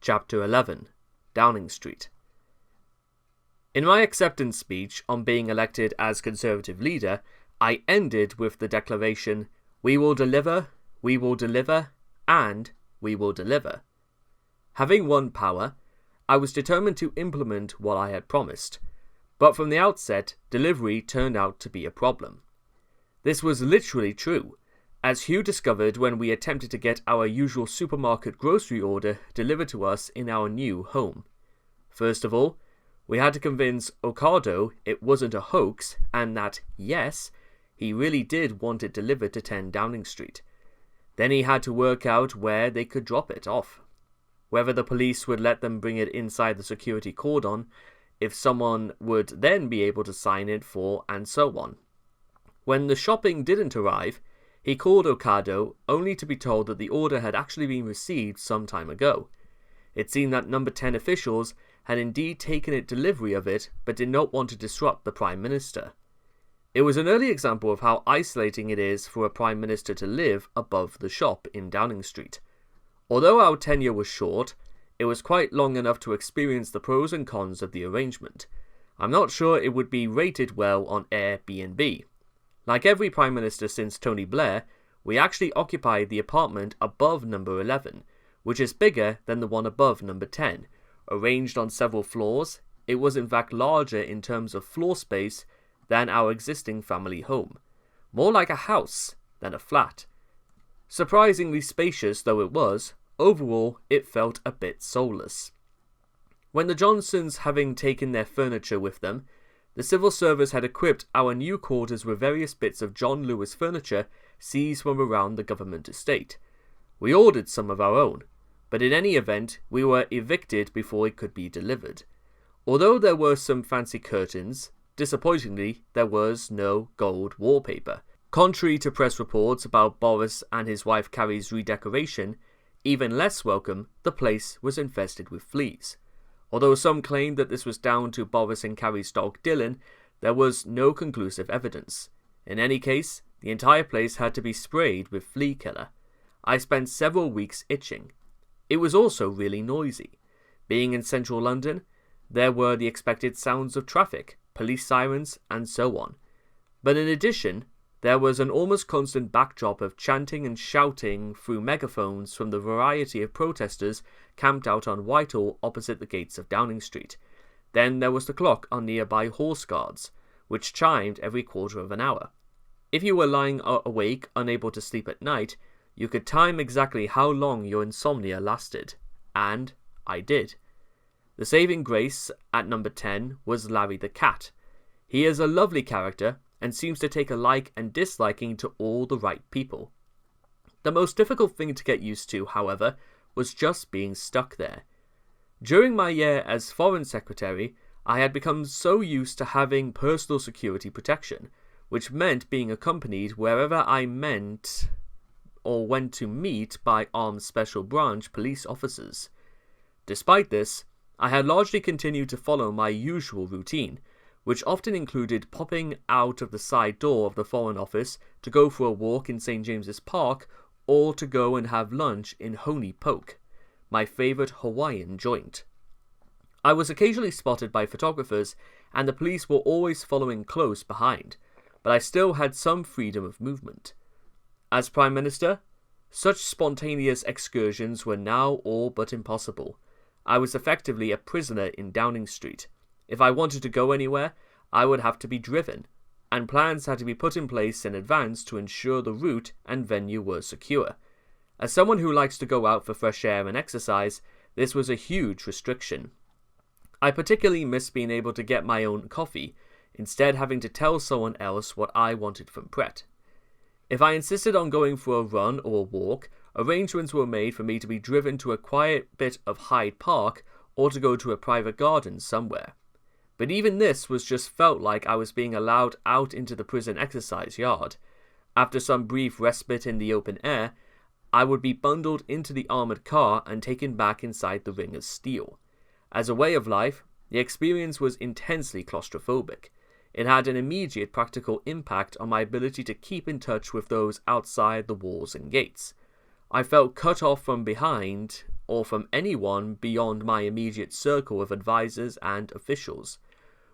Chapter 11, Downing Street. In my acceptance speech on being elected as Conservative leader, I ended with the declaration, "We will deliver, and we will deliver." Having won power, I was determined to implement what I had promised, but from the outset, delivery turned out to be a problem. This was literally true, as Hugh discovered when we attempted to get our usual supermarket grocery order delivered to us in our new home. First of all, we had to convince Ocado it wasn't a hoax and that, yes, he really did want it delivered to 10 Downing Street. Then he had to work out where they could drop it off, whether the police would let them bring it inside the security cordon, if someone would then be able to sign it for, and so on. When the shopping didn't arrive, he called Ocado only to be told that the order had actually been received some time ago. It seemed that number 10 officials had indeed taken delivery of it, but did not want to disrupt the Prime Minister. It was an early example of how isolating it is for a Prime Minister to live above the shop in Downing Street. Although our tenure was short, it was quite long enough to experience the pros and cons of the arrangement. I'm not sure it would be rated well on Airbnb. Like every Prime Minister since Tony Blair, we actually occupied the apartment above number 11, which is bigger than the one above number 10. Arranged on several floors, it was in fact larger in terms of floor space than our existing family home. More like a house than a flat. Surprisingly spacious though it was, overall it felt a bit soulless. When the Johnsons having taken their furniture with them, the civil service had equipped our new quarters with various bits of John Lewis furniture seized from around the government estate. We ordered some of our own, but in any event we were evicted before it could be delivered. Although there were some fancy curtains, disappointingly there was no gold wallpaper. Contrary to press reports about Boris and his wife Carrie's redecoration, even less welcome, the place was infested with fleas. Although some claimed that this was down to Boris and Carrie's dog Dylan, there was no conclusive evidence. In any case, the entire place had to be sprayed with flea killer. I spent several weeks itching. It was also really noisy. Being in central London, there were the expected sounds of traffic, police sirens, and so on. But in addition, there was an almost constant backdrop of chanting and shouting through megaphones from the variety of protesters camped out on Whitehall opposite the gates of Downing Street. Then there was the clock on nearby horse guards, which chimed every quarter of an hour. If you were lying awake, unable to sleep at night, you could time exactly how long your insomnia lasted. And I did. The saving grace at number 10 was Larry the Cat. He is a lovely character, and seems to take a like and disliking to all the right people. The most difficult thing to get used to, however, was just being stuck there. During my year as Foreign Secretary, I had become so used to having personal security protection, which meant being accompanied wherever I went to meet by armed Special Branch police officers. Despite this, I had largely continued to follow my usual routine, which often included popping out of the side door of the Foreign Office to go for a walk in St. James's Park or to go and have lunch in Honey Poke, my favourite Hawaiian joint. I was occasionally spotted by photographers and the police were always following close behind, but I still had some freedom of movement. As Prime Minister, such spontaneous excursions were now all but impossible. I was effectively a prisoner in Downing Street. If I wanted to go anywhere, I would have to be driven, and plans had to be put in place in advance to ensure the route and venue were secure. As someone who likes to go out for fresh air and exercise, this was a huge restriction. I particularly missed being able to get my own coffee, instead having to tell someone else what I wanted from Pret. If I insisted on going for a run or a walk, arrangements were made for me to be driven to a quiet bit of Hyde Park or to go to a private garden somewhere. But even this was just felt like I was being allowed out into the prison exercise yard. After some brief respite in the open air, I would be bundled into the armoured car and taken back inside the ring of steel. As a way of life, the experience was intensely claustrophobic. It had an immediate practical impact on my ability to keep in touch with those outside the walls and gates. I felt cut off from behind or from anyone beyond my immediate circle of advisors and officials,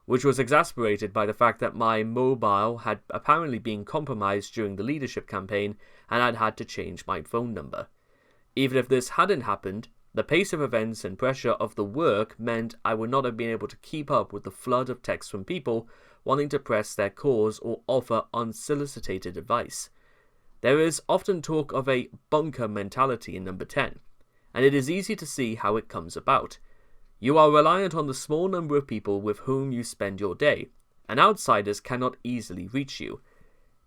which was exasperated by the fact that my mobile had apparently been compromised during the leadership campaign and I'd had to change my phone number. Even if this hadn't happened, the pace of events and pressure of the work meant I would not have been able to keep up with the flood of texts from people wanting to press their cause or offer unsolicited advice. There is often talk of a bunker mentality in number 10, and it is easy to see how it comes about. You are reliant on the small number of people with whom you spend your day, and outsiders cannot easily reach you.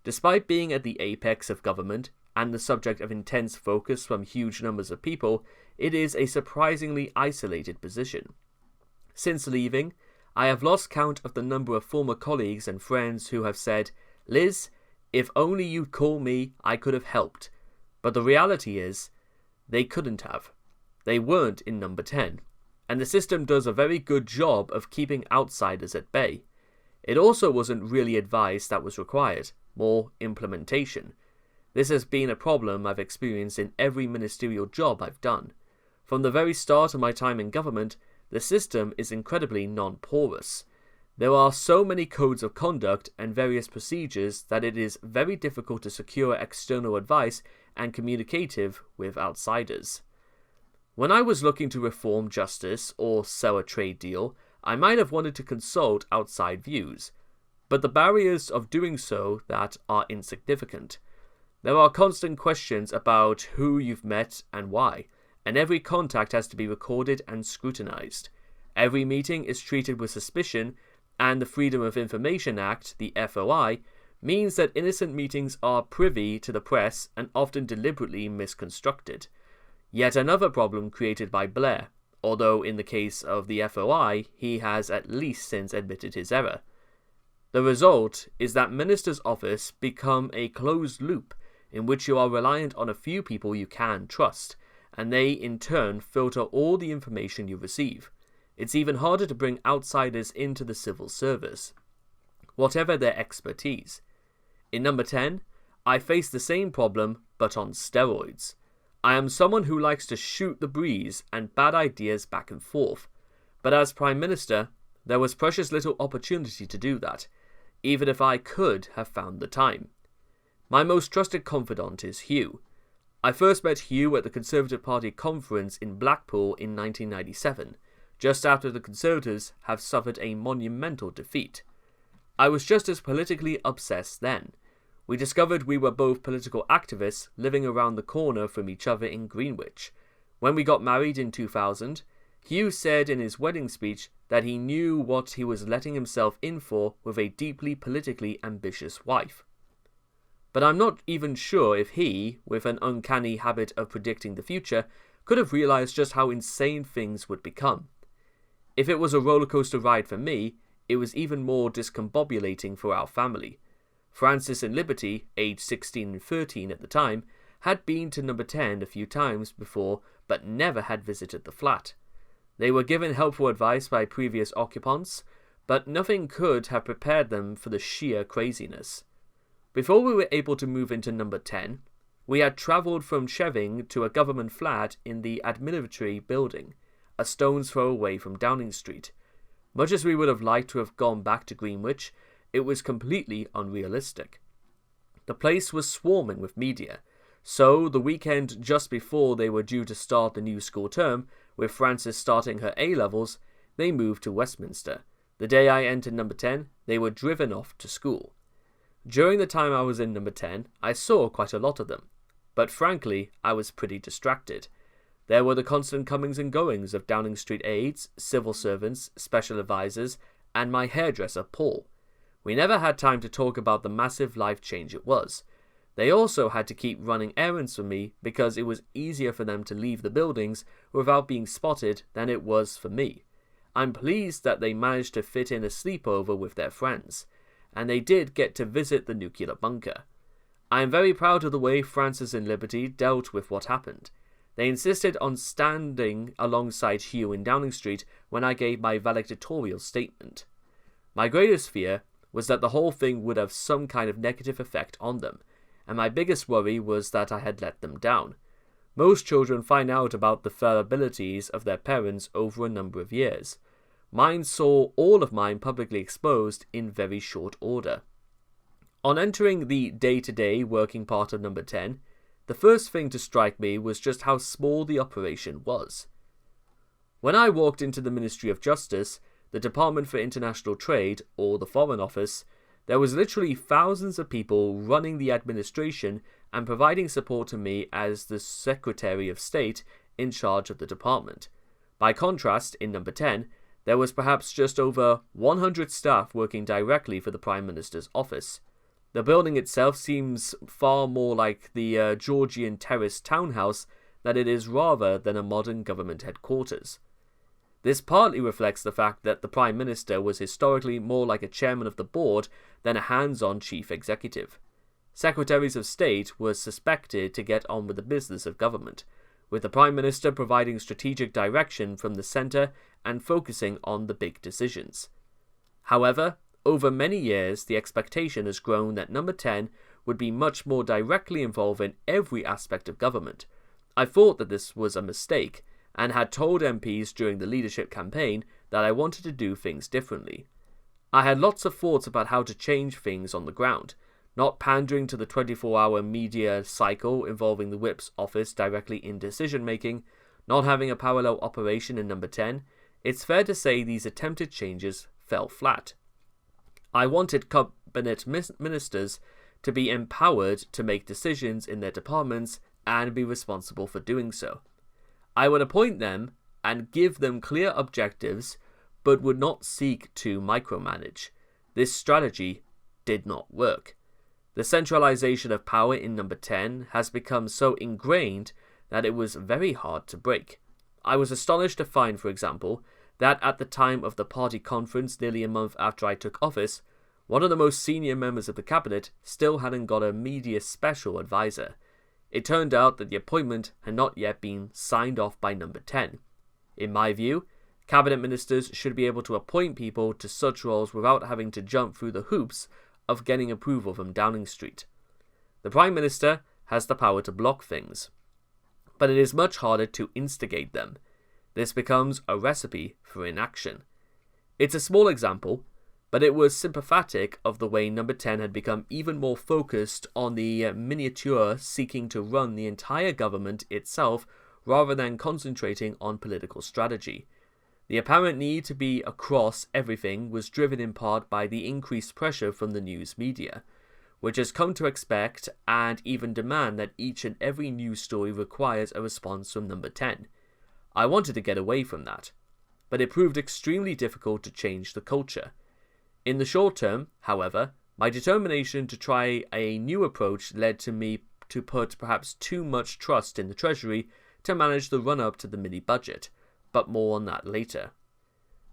Despite being at the apex of government, and the subject of intense focus from huge numbers of people, it is a surprisingly isolated position. Since leaving, I have lost count of the number of former colleagues and friends who have said, "Liz, if only you'd call me, I could have helped." But the reality is, they couldn't have. They weren't in number 10, and the system does a very good job of keeping outsiders at bay. It also wasn't really advice that was required, more implementation. This has been a problem I've experienced in every ministerial job I've done. From the very start of my time in government, the system is incredibly non-porous. There are so many codes of conduct and various procedures that it is very difficult to secure external advice and communicative with outsiders. When I was looking to reform justice or sell a trade deal, I might have wanted to consult outside views, but the barriers of doing so that are insignificant. There are constant questions about who you've met and why, and every contact has to be recorded and scrutinized. Every meeting is treated with suspicion, and the Freedom of Information Act, the FOI, means that innocent meetings are privy to the press and often deliberately misconstructed. Yet another problem created by Blair, although in the case of the FOI, he has at least since admitted his error. The result is that minister's office become a closed loop in which you are reliant on a few people you can trust, and they in turn filter all the information you receive. It's even harder to bring outsiders into the civil service, whatever their expertise. In number 10, I face the same problem, but on steroids. I am someone who likes to shoot the breeze and bad ideas back and forth, but as Prime Minister, there was precious little opportunity to do that, even if I could have found the time. My most trusted confidant is Hugh. I first met Hugh at the Conservative Party conference in Blackpool in 1997, just after the Conservatives have suffered a monumental defeat. I was just as politically obsessed then. We discovered we were both political activists living around the corner from each other in Greenwich. When we got married in 2000, Hugh said in his wedding speech that he knew what he was letting himself in for with a deeply politically ambitious wife. But I'm not even sure if he, with an uncanny habit of predicting the future, could have realized just how insane things would become. If it was a rollercoaster ride for me, it was even more discombobulating for our family. Francis and Liberty, aged 16 and 13 at the time, had been to number 10 a few times before, but never had visited the flat. They were given helpful advice by previous occupants, but nothing could have prepared them for the sheer craziness. Before we were able to move into number 10, we had travelled from Sheving to a government flat in the Administratory building, a stone's throw away from Downing Street. Much as we would have liked to have gone back to Greenwich, it was completely unrealistic. The place was swarming with media, so the weekend just before they were due to start the new school term, with Frances starting her A-levels, they moved to Westminster. The day I entered number 10, they were driven off to school. During the time I was in number 10, I saw quite a lot of them, but frankly, I was pretty distracted. There were the constant comings and goings of Downing Street aides, civil servants, special advisors, and my hairdresser, Paul. We never had time to talk about the massive life change it was. They also had to keep running errands for me because it was easier for them to leave the buildings without being spotted than it was for me. I'm pleased that they managed to fit in a sleepover with their friends, and they did get to visit the nuclear bunker. I am very proud of the way Francis and Liberty dealt with what happened. They insisted on standing alongside Hugh in Downing Street when I gave my valedictorian statement. My greatest fear was that the whole thing would have some kind of negative effect on them, and my biggest worry was that I had let them down. Most children find out about the fallibilities of their parents over a number of years. Mine saw all of mine publicly exposed in very short order. On entering the day-to-day working part of number 10, the first thing to strike me was just how small the operation was. When I walked into the Ministry of Justice, the Department for International Trade, or the Foreign Office, there was literally thousands of people running the administration and providing support to me as the Secretary of State in charge of the department. By contrast, in number 10, there was perhaps just over 100 staff working directly for the Prime Minister's office. The building itself seems far more like the Georgian terrace townhouse than it is rather than a modern government headquarters. This partly reflects the fact that the Prime Minister was historically more like a chairman of the board than a hands-on chief executive. Secretaries of State were suspected to get on with the business of government, with the Prime Minister providing strategic direction from the centre and focusing on the big decisions. However, over many years, the expectation has grown that number 10 would be much more directly involved in every aspect of government. I thought that this was a mistake, and had told MPs during the leadership campaign that I wanted to do things differently. I had lots of thoughts about how to change things on the ground, not pandering to the 24-hour media cycle involving the whip's office directly in decision-making, not having a parallel operation in number 10. It's fair to say these attempted changes fell flat. I wanted cabinet ministers to be empowered to make decisions in their departments and be responsible for doing so. I would appoint them and give them clear objectives, but would not seek to micromanage. This strategy did not work. The centralization of power in number 10 has become so ingrained that it was very hard to break. I was astonished to find, for example, that at the time of the party conference nearly a month after I took office, one of the most senior members of the cabinet still hadn't got a media special advisor. It turned out that the appointment had not yet been signed off by number 10. In my view, cabinet ministers should be able to appoint people to such roles without having to jump through the hoops of getting approval from Downing Street. The Prime Minister has the power to block things, but it is much harder to instigate them. This becomes a recipe for inaction. It's a small example, but it was sympathetic of the way number 10 had become even more focused on the miniature seeking to run the entire government itself rather than concentrating on political strategy. The apparent need to be across everything was driven in part by the increased pressure from the news media, which has come to expect and even demand that each and every news story requires a response from number 10. I wanted to get away from that, but it proved extremely difficult to change the culture. In the short term, however, my determination to try a new approach led to me to put perhaps too much trust in the Treasury to manage the run-up to the mini-budget, but more on that later.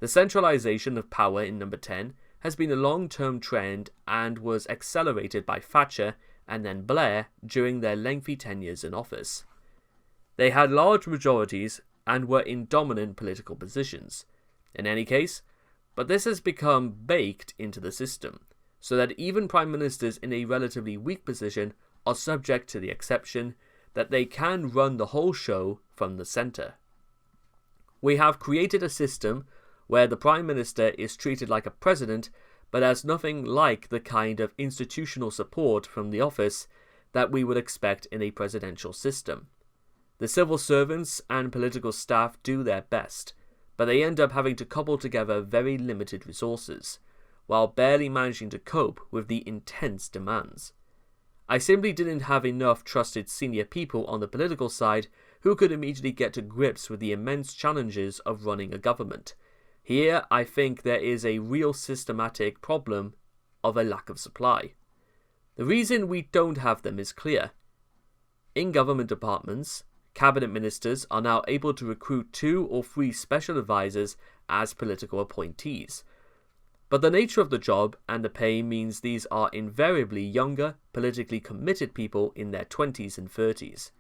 The centralisation of power in number 10 has been a long-term trend and was accelerated by Thatcher and then Blair during their lengthy tenures in office. They had large majorities and were in dominant political positions. In any case, but this has become baked into the system, so that even prime ministers in a relatively weak position are subject to the exception that they can run the whole show from the centre. We have created a system where the Prime Minister is treated like a president, but has nothing like the kind of institutional support from the office that we would expect in a presidential system. The civil servants and political staff do their best, but they end up having to cobble together very limited resources, while barely managing to cope with the intense demands. I simply didn't have enough trusted senior people on the political side who could immediately get to grips with the immense challenges of running a government. Here, I think there is a real systematic problem of a lack of supply. The reason we don't have them is clear. In government departments, cabinet ministers are now able to recruit 2 or 3 special advisors as political appointees. But the nature of the job and the pay means these are invariably younger, politically committed people in their 20s and 30s.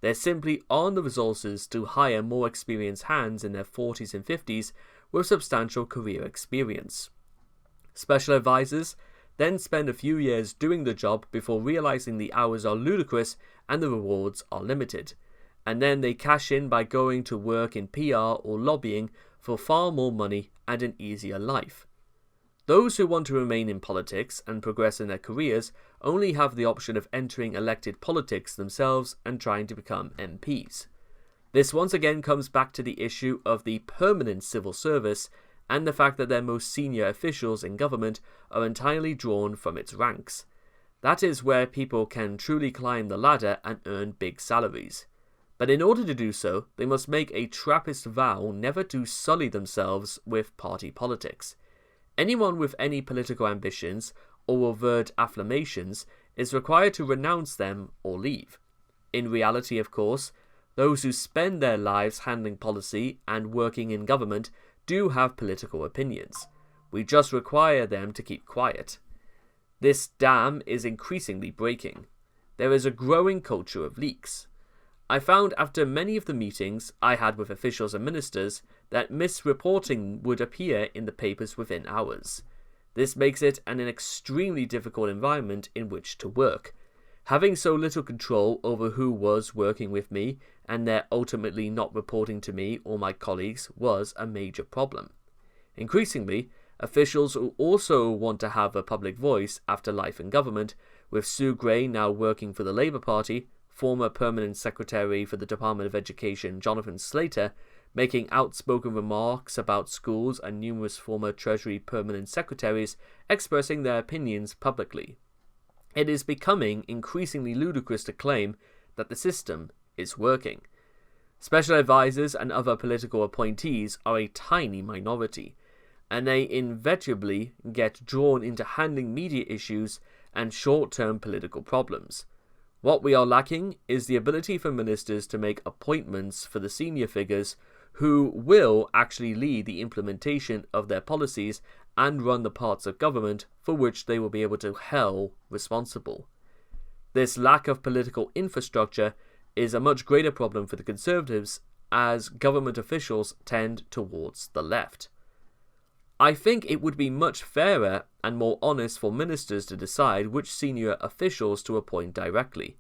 There simply aren't the resources to hire more experienced hands in their 40s and 50s with substantial career experience. Special advisors then spend a few years doing the job before realizing the hours are ludicrous and the rewards are limited, and then they cash in by going to work in PR or lobbying for far more money and an easier life. Those who want to remain in politics and progress in their careers only have the option of entering elected politics themselves and trying to become MPs. This once again comes back to the issue of the permanent civil service and the fact that their most senior officials in government are entirely drawn from its ranks. That is where people can truly climb the ladder and earn big salaries. But in order to do so, they must make a Trappist vow never to sully themselves with party politics. Anyone with any political ambitions or overt affirmations is required to renounce them or leave. In reality, of course, those who spend their lives handling policy and working in government do have political opinions. We just require them to keep quiet. This dam is increasingly breaking. There is a growing culture of leaks. I found after many of the meetings I had with officials and ministers that misreporting would appear in the papers within hours. This makes it an extremely difficult environment in which to work. Having so little control over who was working with me and their ultimately not reporting to me or my colleagues was a major problem. Increasingly, officials who also want to have a public voice after life in government, with Sue Gray now working for the Labour Party, former Permanent Secretary for the Department of Education Jonathan Slater making outspoken remarks about schools, and numerous former Treasury Permanent Secretaries expressing their opinions publicly. It is becoming increasingly ludicrous to claim that the system is working. Special advisors and other political appointees are a tiny minority, and they inevitably get drawn into handling media issues and short-term political problems. What we are lacking is the ability for ministers to make appointments for the senior figures who will actually lead the implementation of their policies and run the parts of government for which they will be able to held responsible. This lack of political infrastructure is a much greater problem for the Conservatives, as government officials tend towards the left. I think it would be much fairer and more honest for ministers to decide which senior officials to appoint directly.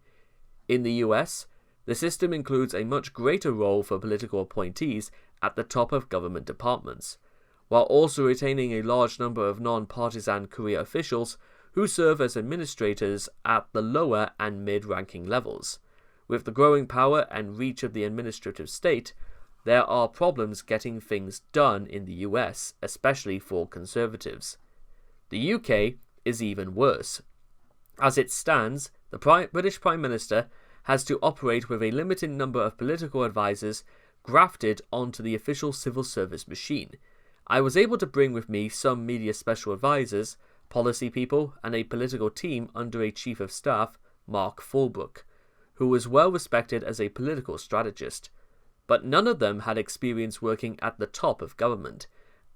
In the US, the system includes a much greater role for political appointees at the top of government departments, while also retaining a large number of non-partisan career officials who serve as administrators at the lower and mid-ranking levels. With the growing power and reach of the administrative state, there are problems getting things done in the US, especially for Conservatives. The UK is even worse. As it stands, the British Prime Minister has to operate with a limited number of political advisors grafted onto the official civil service machine. I was able to bring with me some media special advisors, policy people, and a political team under a chief of staff, Mark Fulbrook, who was well respected as a political strategist. But none of them had experience working at the top of government,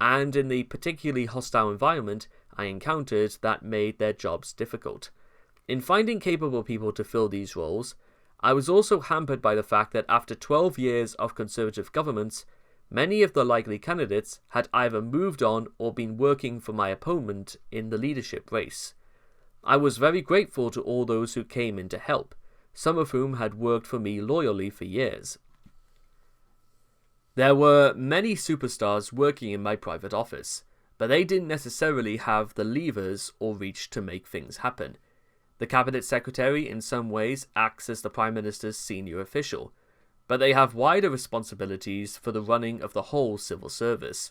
and in the particularly hostile environment I encountered that made their jobs difficult. In finding capable people to fill these roles, I was also hampered by the fact that after 12 years of Conservative governments, many of the likely candidates had either moved on or been working for my opponent in the leadership race. I was very grateful to all those who came in to help, some of whom had worked for me loyally for years. There were many superstars working in my private office, but they didn't necessarily have the levers or reach to make things happen. The Cabinet Secretary in some ways acts as the Prime Minister's senior official, but they have wider responsibilities for the running of the whole civil service.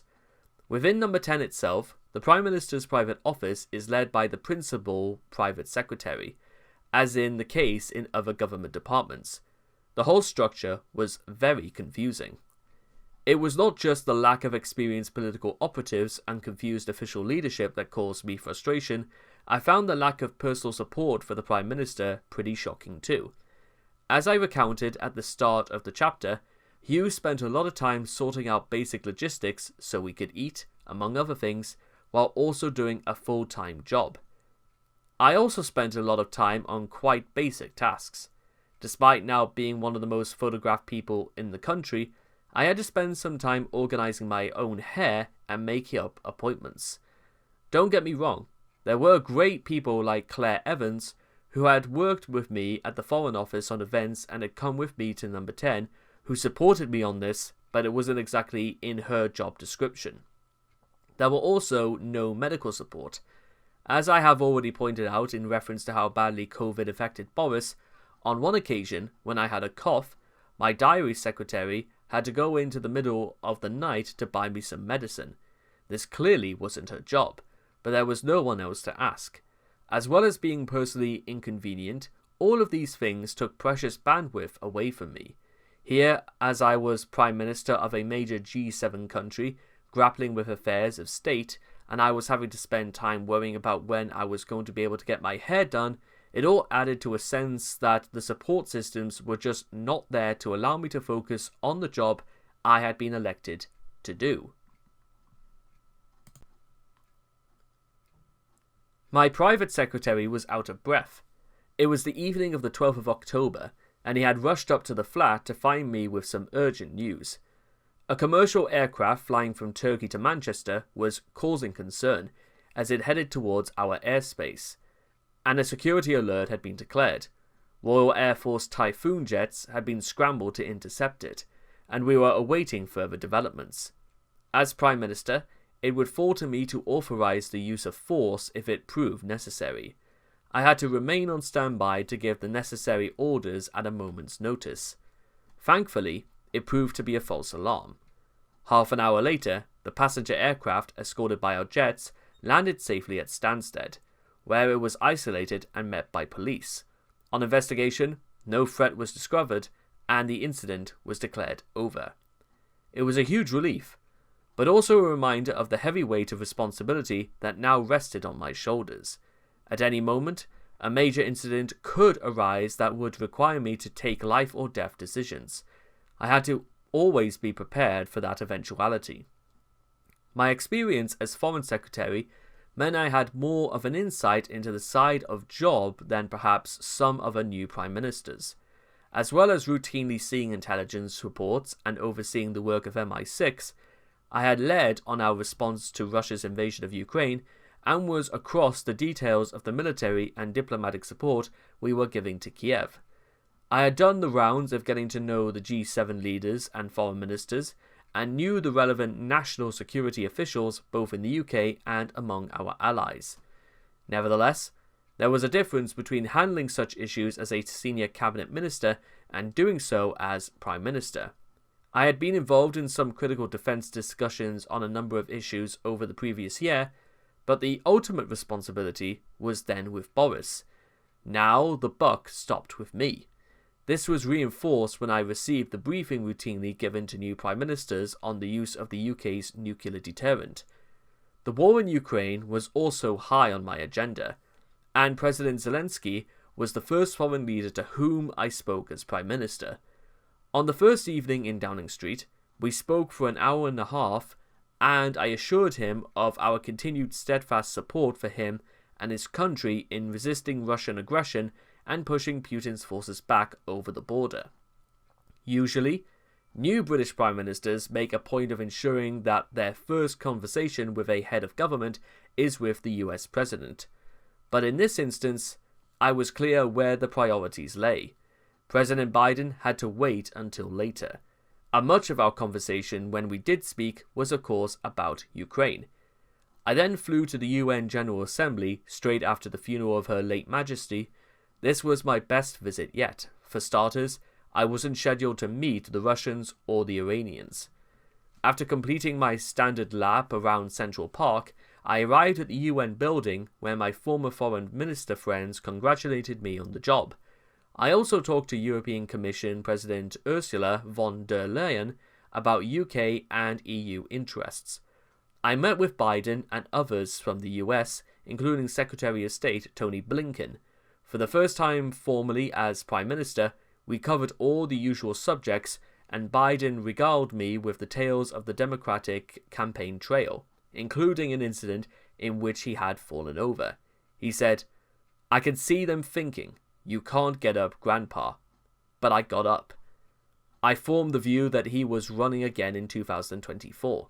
Within Number 10 itself, the Prime Minister's private office is led by the principal private secretary, as in the case in other government departments. The whole structure was very confusing. It was not just the lack of experienced political operatives and confused official leadership that caused me frustration. I found the lack of personal support for the Prime Minister pretty shocking too. As I recounted at the start of the chapter, Hugh spent a lot of time sorting out basic logistics so we could eat, among other things, while also doing a full-time job. I also spent a lot of time on quite basic tasks. Despite now being one of the most photographed people in the country, I had to spend some time organising my own hair and making up appointments. Don't get me wrong, there were great people like Claire Evans, who had worked with me at the Foreign Office on events and had come with me to number 10, who supported me on this, but it wasn't exactly in her job description. There were also no medical support. As I have already pointed out in reference to how badly COVID affected Boris, on one occasion, when I had a cough, my diary secretary had to go into the middle of the night to buy me some medicine. This clearly wasn't her job, but there was no one else to ask. As well as being personally inconvenient, all of these things took precious bandwidth away from me. Here, as I was Prime Minister of a major G7 country, grappling with affairs of state, and I was having to spend time worrying about when I was going to be able to get my hair done, it all added to a sense that the support systems were just not there to allow me to focus on the job I had been elected to do. My private secretary was out of breath. It was the evening of the 12th of October, and he had rushed up to the flat to find me with some urgent news. A commercial aircraft flying from Turkey to Manchester was causing concern as it headed towards our airspace, and a security alert had been declared. Royal Air Force Typhoon jets had been scrambled to intercept it, and we were awaiting further developments. As Prime Minister, it would fall to me to authorize the use of force if it proved necessary. I had to remain on standby to give the necessary orders at a moment's notice. Thankfully, it proved to be a false alarm. Half an hour later, the passenger aircraft, escorted by our jets, landed safely at Stansted, where it was isolated and met by police. On investigation, no threat was discovered, and the incident was declared over. It was a huge relief, but also a reminder of the heavy weight of responsibility that now rested on my shoulders. At any moment, a major incident could arise that would require me to take life or death decisions. I had to always be prepared for that eventuality. My experience as Foreign Secretary meant I had more of an insight into the side of job than perhaps some other new Prime Ministers. As well as routinely seeing intelligence reports and overseeing the work of MI6, I had led on our response to Russia's invasion of Ukraine and was across the details of the military and diplomatic support we were giving to Kiev. I had done the rounds of getting to know the G7 leaders and foreign ministers, and knew the relevant national security officials both in the UK and among our allies. Nevertheless, there was a difference between handling such issues as a senior cabinet minister and doing so as Prime Minister. I had been involved in some critical defence discussions on a number of issues over the previous year, but the ultimate responsibility was then with Boris. Now the buck stopped with me. This was reinforced when I received the briefing routinely given to new Prime Ministers on the use of the UK's nuclear deterrent. The war in Ukraine was also high on my agenda, and President Zelensky was the first foreign leader to whom I spoke as Prime Minister. On the first evening in Downing Street, we spoke for an hour and a half, and I assured him of our continued steadfast support for him and his country in resisting Russian aggression and pushing Putin's forces back over the border. Usually, new British Prime Ministers make a point of ensuring that their first conversation with a head of government is with the US President. But in this instance, I was clear where the priorities lay. President Biden had to wait until later. And much of our conversation when we did speak was of course about Ukraine. I then flew to the UN General Assembly straight after the funeral of Her late Majesty. This was my best visit yet. For starters, I wasn't scheduled to meet the Russians or the Iranians. After completing my standard lap around Central Park, I arrived at the UN building where my former foreign minister friends congratulated me on the job. I also talked to European Commission President Ursula von der Leyen about UK and EU interests. I met with Biden and others from the US, including Secretary of State Tony Blinken. For the first time formally as Prime Minister, we covered all the usual subjects, and Biden regaled me with the tales of the Democratic campaign trail, including an incident in which he had fallen over. He said, "I can see them thinking, you can't get up, Grandpa." But I got up. I formed the view that he was running again in 2024.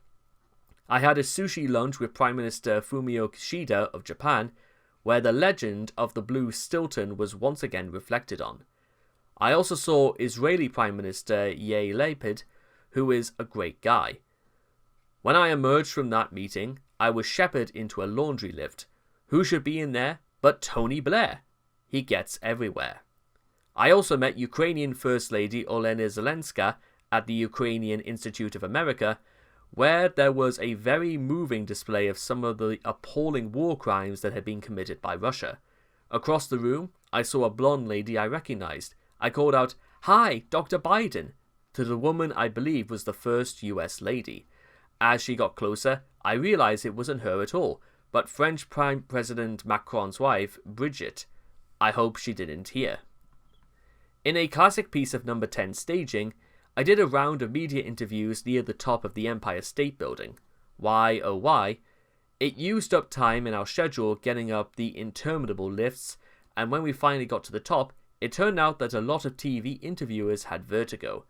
I had a sushi lunch with Prime Minister Fumio Kishida of Japan, where the legend of the Blue Stilton was once again reflected on. I also saw Israeli Prime Minister Yair Lapid, who is a great guy. When I emerged from that meeting, I was shepherded into a laundry lift. Who should be in there but Tony Blair? He gets everywhere. I also met Ukrainian First Lady Olena Zelenska at the Ukrainian Institute of America, where there was a very moving display of some of the appalling war crimes that had been committed by Russia. Across the room, I saw a blonde lady I recognized. I called out, "Hi, Dr. Biden," to the woman I believe was the first US lady. As she got closer, I realized it wasn't her at all, but French Prime President Macron's wife, Brigitte. I hope she didn't hear. In a classic piece of number 10 staging, I did a round of media interviews near the top of the Empire State Building. Why, oh why? It used up time in our schedule getting up the interminable lifts, and when we finally got to the top, it turned out that a lot of TV interviewers had vertigo.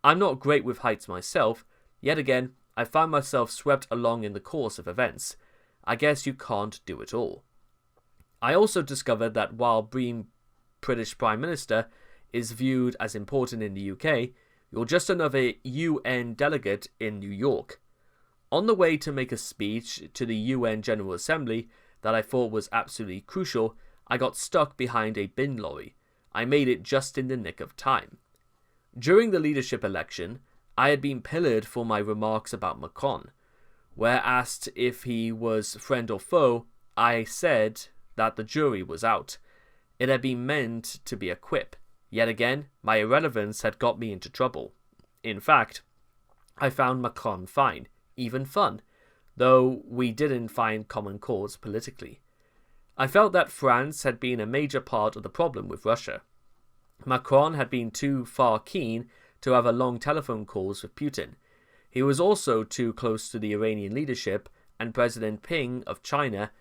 I'm not great with heights myself, yet again, I found myself swept along in the course of events. I guess you can't do it all. I also discovered that while being British Prime Minister is viewed as important in the UK, you're just another UN delegate in New York. On the way to make a speech to the UN General Assembly that I thought was absolutely crucial, I got stuck behind a bin lorry. I made it just in the nick of time. During the leadership election, I had been pillared for my remarks about Macron. Where asked if he was friend or foe, I said that the jury was out. It had been meant to be a quip. Yet again, my irrelevance had got me into trouble. In fact, I found Macron fine, even fun, though we didn't find common cause politically. I felt that France had been a major part of the problem with Russia. Macron had been too far keen to have a long telephone calls with Putin. He was also too close to the Iranian leadership and President Ping of China,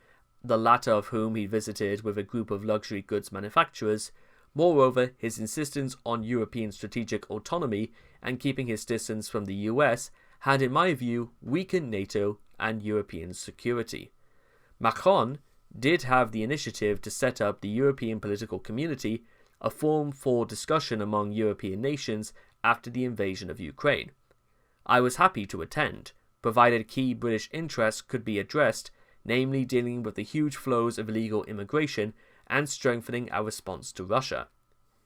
the latter of whom he visited with a group of luxury goods manufacturers. Moreover, his insistence on European strategic autonomy and keeping his distance from the US had, in my view, weakened NATO and European security. Macron did have the initiative to set up the European Political Community, a forum for discussion among European nations after the invasion of Ukraine. I was happy to attend, provided key British interests could be addressed, namely dealing with the huge flows of illegal immigration and strengthening our response to Russia.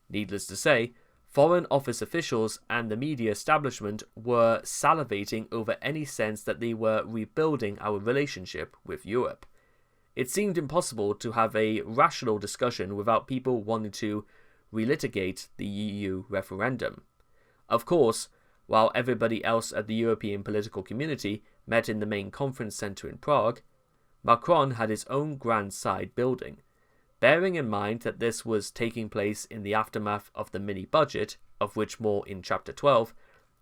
Needless to say, Foreign Office officials and the media establishment were salivating over any sense that they were rebuilding our relationship with Europe. It seemed impossible to have a rational discussion without people wanting to relitigate the EU referendum. Of course, while everybody else at the European political community met in the main conference centre in Prague, Macron had his own grand side building. Bearing in mind that this was taking place in the aftermath of the mini-budget, of which more in Chapter 12,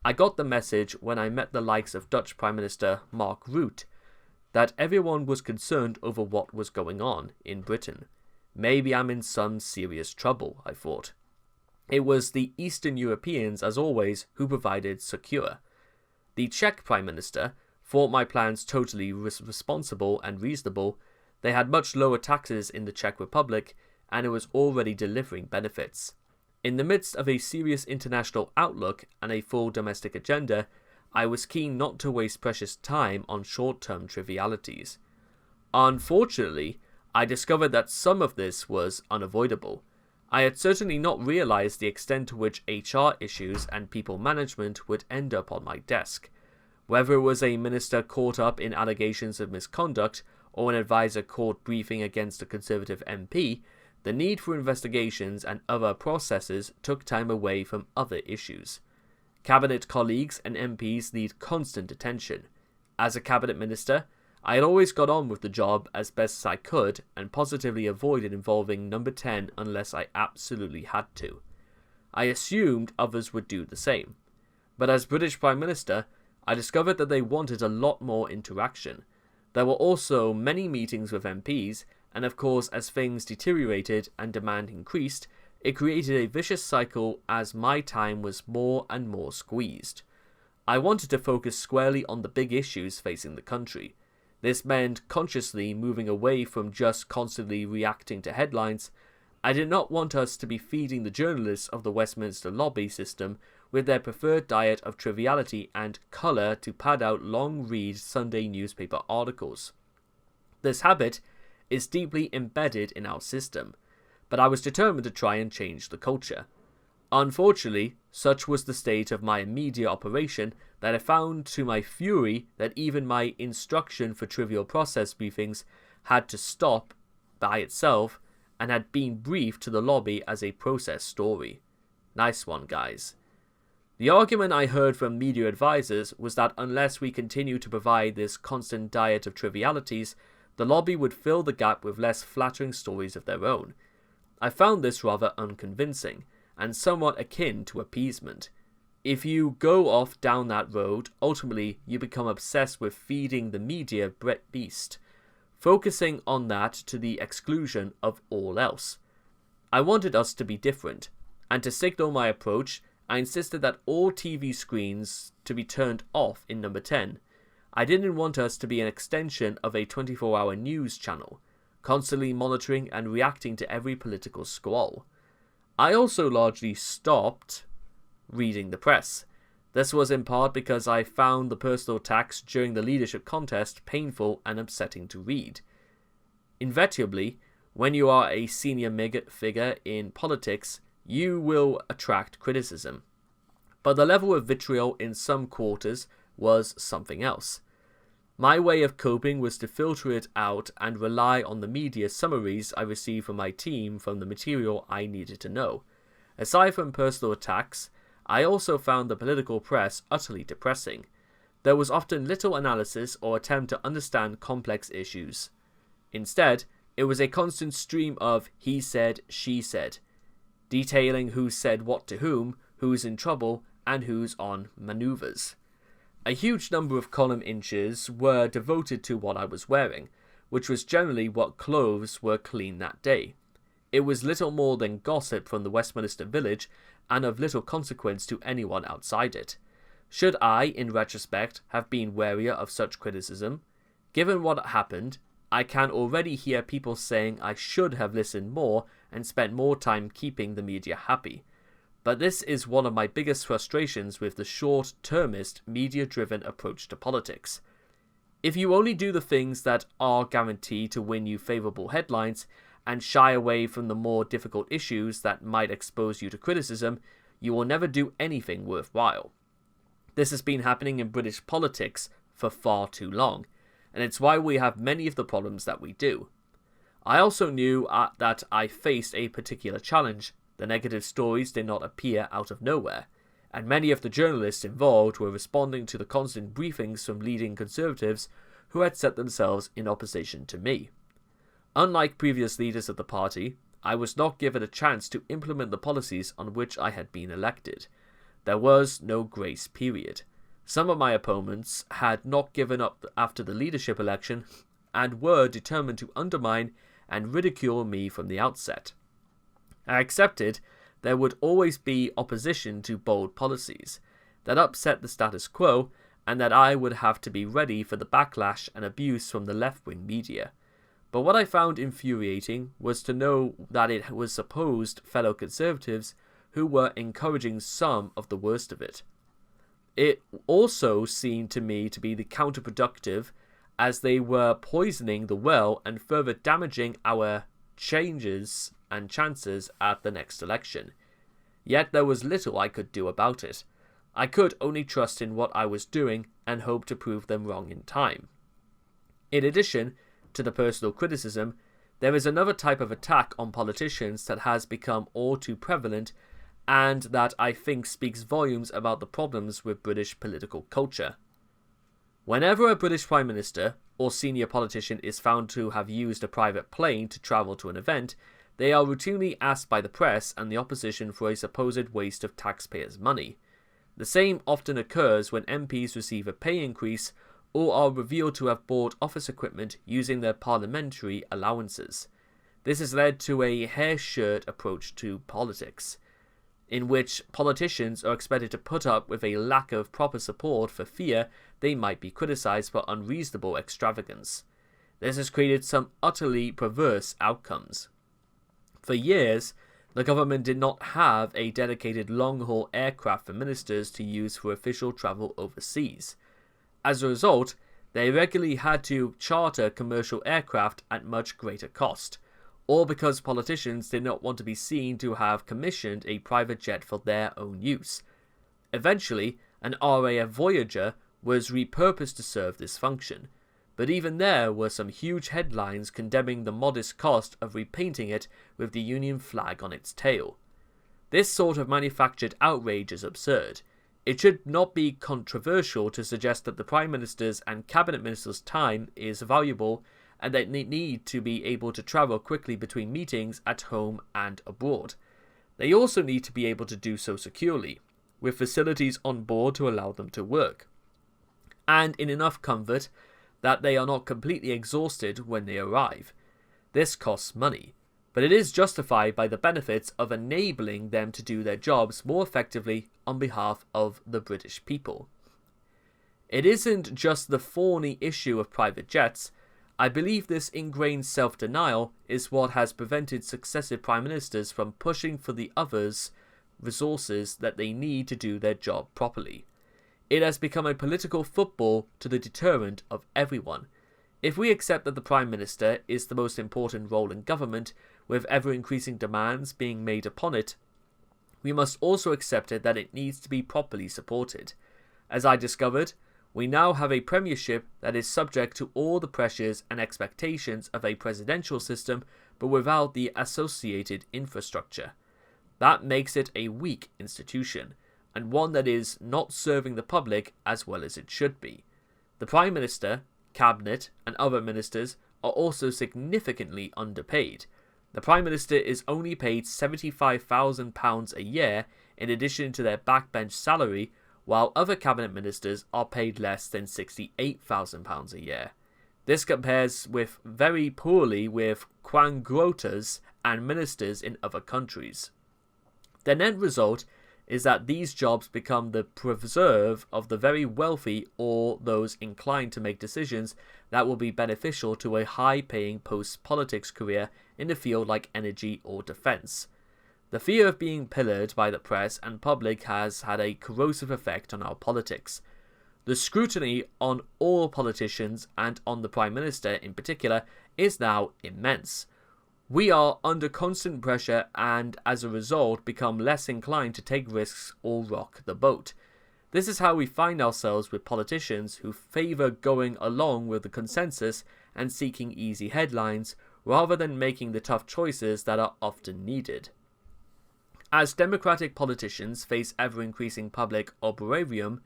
I got the message when I met the likes of Dutch Prime Minister Mark Rutte that everyone was concerned over what was going on in Britain. Maybe I'm in some serious trouble, I thought. It was the Eastern Europeans, as always, who provided succour. The Czech Prime Minister thought my plans totally responsible and reasonable. They had much lower taxes in the Czech Republic, and it was already delivering benefits. In the midst of a serious international outlook and a full domestic agenda, I was keen not to waste precious time on short-term trivialities. Unfortunately, I discovered that some of this was unavoidable. I had certainly not realized the extent to which HR issues and people management would end up on my desk. Whether it was a minister caught up in allegations of misconduct or an advisor caught briefing against a Conservative MP, the need for investigations and other processes took time away from other issues. Cabinet colleagues and MPs need constant attention. As a cabinet minister, I had always got on with the job as best as I could and positively avoided involving number 10 unless I absolutely had to. I assumed others would do the same. But as British Prime Minister, I discovered that they wanted a lot more interaction. There were also many meetings with MPs, and of course as things deteriorated and demand increased, it created a vicious cycle as my time was more and more squeezed. I wanted to focus squarely on the big issues facing the country. This meant consciously moving away from just constantly reacting to headlines. I did not want us to be feeding the journalists of the Westminster lobby system with their preferred diet of triviality and colour to pad out long-read Sunday newspaper articles. This habit is deeply embedded in our system, but I was determined to try and change the culture. Unfortunately, such was the state of my immediate operation that I found to my fury that even my instruction for trivial process briefings had to stop by itself and had been briefed to the lobby as a process story. Nice one, guys. The argument I heard from media advisors was that unless we continue to provide this constant diet of trivialities, the lobby would fill the gap with less flattering stories of their own. I found this rather unconvincing, and somewhat akin to appeasement. If you go off down that road, ultimately you become obsessed with feeding the media beast, focusing on that to the exclusion of all else. I wanted us to be different, and to signal my approach, I insisted that all TV screens to be turned off in number 10. I didn't want us to be an extension of a 24-hour news channel, constantly monitoring and reacting to every political squall. I also largely stopped reading the press. This was in part because I found the personal attacks during the leadership contest painful and upsetting to read. Inevitably, when you are a senior figure in politics, you will attract criticism. But the level of vitriol in some quarters was something else. My way of coping was to filter it out and rely on the media summaries I received from my team from the material I needed to know. Aside from personal attacks, I also found the political press utterly depressing. There was often little analysis or attempt to understand complex issues. Instead, it was a constant stream of he said, she said, detailing who said what to whom, who's in trouble, and who's on manoeuvres. A huge number of column inches were devoted to what I was wearing, which was generally what clothes were clean that day. It was little more than gossip from the Westminster village, and of little consequence to anyone outside it. Should I, in retrospect, have been warier of such criticism? Given what happened, I can already hear people saying I should have listened more and spent more time keeping the media happy. But this is one of my biggest frustrations with the short-termist, media-driven approach to politics. If you only do the things that are guaranteed to win you favourable headlines, and shy away from the more difficult issues that might expose you to criticism, you will never do anything worthwhile. This has been happening in British politics for far too long, and it's why we have many of the problems that we do. I also knew that I faced a particular challenge. The negative stories did not appear out of nowhere, and many of the journalists involved were responding to the constant briefings from leading Conservatives who had set themselves in opposition to me. Unlike previous leaders of the party, I was not given a chance to implement the policies on which I had been elected. There was no grace period. Some of my opponents had not given up after the leadership election and were determined to undermine and ridicule me from the outset. I accepted there would always be opposition to bold policies that upset the status quo, and that I would have to be ready for the backlash and abuse from the left-wing media. But what I found infuriating was to know that it was supposed fellow Conservatives who were encouraging some of the worst of it. It also seemed to me to be counterproductive, as they were poisoning the well and further damaging our chances at the next election. Yet there was little I could do about it. I could only trust in what I was doing and hope to prove them wrong in time. In addition to the personal criticism, there is another type of attack on politicians that has become all too prevalent, and that I think speaks volumes about the problems with British political culture. Whenever a British Prime Minister or senior politician is found to have used a private plane to travel to an event, they are routinely asked by the press and the opposition for a supposed waste of taxpayers' money. The same often occurs when MPs receive a pay increase or are revealed to have bought office equipment using their parliamentary allowances. This has led to a hair-shirt approach to politics. in which politicians are expected to put up with a lack of proper support for fear they might be criticised for unreasonable extravagance. This has created some utterly perverse outcomes. For years, the government did not have a dedicated long-haul aircraft for ministers to use for official travel overseas. As a result, they regularly had to charter commercial aircraft at much greater cost, all because politicians did not want to be seen to have commissioned a private jet for their own use. Eventually, an RAF Voyager was repurposed to serve this function, but even there were some huge headlines condemning the modest cost of repainting it with the Union flag on its tail. This sort of manufactured outrage is absurd. It should not be controversial to suggest that the Prime Minister's and Cabinet Minister's time is valuable and that they need to be able to travel quickly between meetings at home and abroad. They also need to be able to do so securely, with facilities on board to allow them to work, and in enough comfort that they are not completely exhausted when they arrive. This costs money, but it is justified by the benefits of enabling them to do their jobs more effectively on behalf of the British people. It isn't just the thorny issue of private jets. I believe this ingrained self-denial is what has prevented successive Prime Ministers from pushing for the others' resources that they need to do their job properly. It has become a political football to the deterrent of everyone. If we accept that the Prime Minister is the most important role in government, with ever-increasing demands being made upon it, we must also accept it that it needs to be properly supported. As I discovered, we now have a premiership that is subject to all the pressures and expectations of a presidential system, but without the associated infrastructure. That makes it a weak institution, and one that is not serving the public as well as it should be. The Prime Minister, Cabinet, and other ministers are also significantly underpaid. The Prime Minister is only paid £75,000 a year in addition to their backbench salary, while other Cabinet Ministers are paid less than £68,000 a year. This compares with very poorly with quangrotas and ministers in other countries. The net result is that these jobs become the preserve of the very wealthy or those inclined to make decisions that will be beneficial to a high-paying post-politics career in a field like energy or defence. The fear of being pillared by the press and public has had a corrosive effect on our politics. The scrutiny on all politicians and on the Prime Minister in particular is now immense. We are under constant pressure and as a result become less inclined to take risks or rock the boat. This is how we find ourselves with politicians who favour going along with the consensus and seeking easy headlines rather than making the tough choices that are often needed. As democratic politicians face ever-increasing public opprobrium,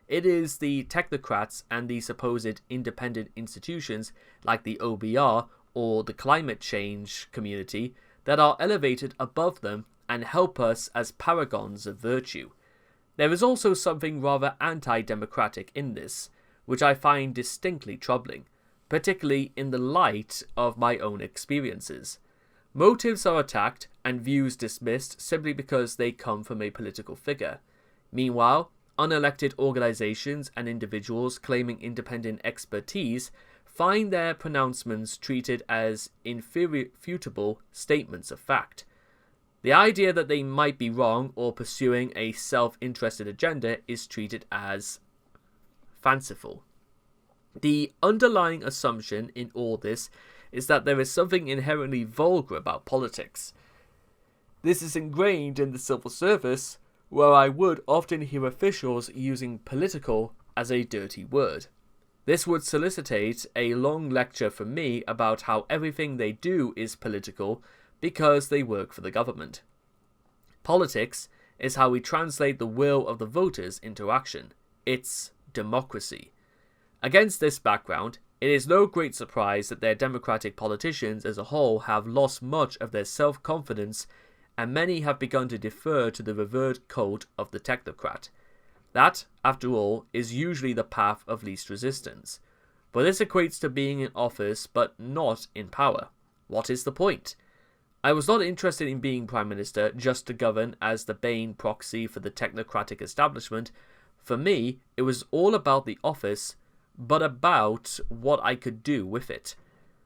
it is the technocrats and the supposed independent institutions like the OBR or the climate change community that are elevated above them and help us as paragons of virtue. There is also something rather anti-democratic in this, which I find distinctly troubling, particularly in the light of my own experiences. Motives are attacked and views dismissed simply because they come from a political figure. Meanwhile, unelected organizations and individuals claiming independent expertise find their pronouncements treated as irrefutable statements of fact. The idea that they might be wrong or pursuing a self-interested agenda is treated as fanciful. The underlying assumption in all this is that there is something inherently vulgar about politics. This is ingrained in the civil service, where I would often hear officials using political as a dirty word. This would solicitate a long lecture from me about how everything they do is political because they work for the government. Politics is how we translate the will of the voters into action. It's democracy. Against this background, it is no great surprise that their democratic politicians as a whole have lost much of their self-confidence, and many have begun to defer to the revered cult of the technocrat. That, after all, is usually the path of least resistance. But this equates to being in office but not in power. What is the point? I was not interested in being Prime Minister just to govern as the Bane proxy for the technocratic establishment. For me, it was all about the office, but about what I could do with it.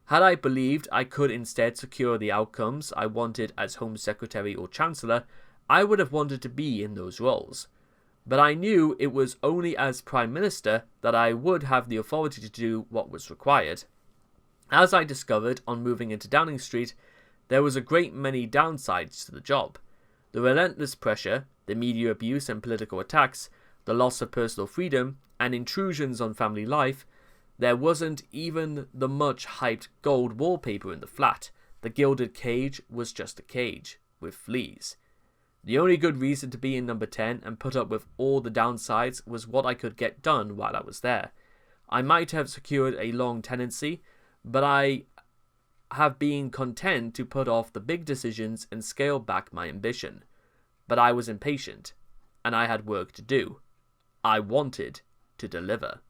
Had I believed I could instead secure the outcomes I wanted as Home Secretary or Chancellor, I would have wanted to be in those roles. But I knew it was only as Prime Minister that I would have the authority to do what was required. As I discovered on moving into Downing Street, there was a great many downsides to the job. The relentless pressure, the media abuse and political attacks, the loss of personal freedom, and intrusions on family life. There wasn't even the much hyped gold wallpaper in the flat. The gilded cage was just a cage, with fleas. The only good reason to be in number 10 and put up with all the downsides was what I could get done while I was there. I might have secured a long tenancy, but I have been content to put off the big decisions and scale back my ambition. But I was impatient, and I had work to do. I wanted to deliver.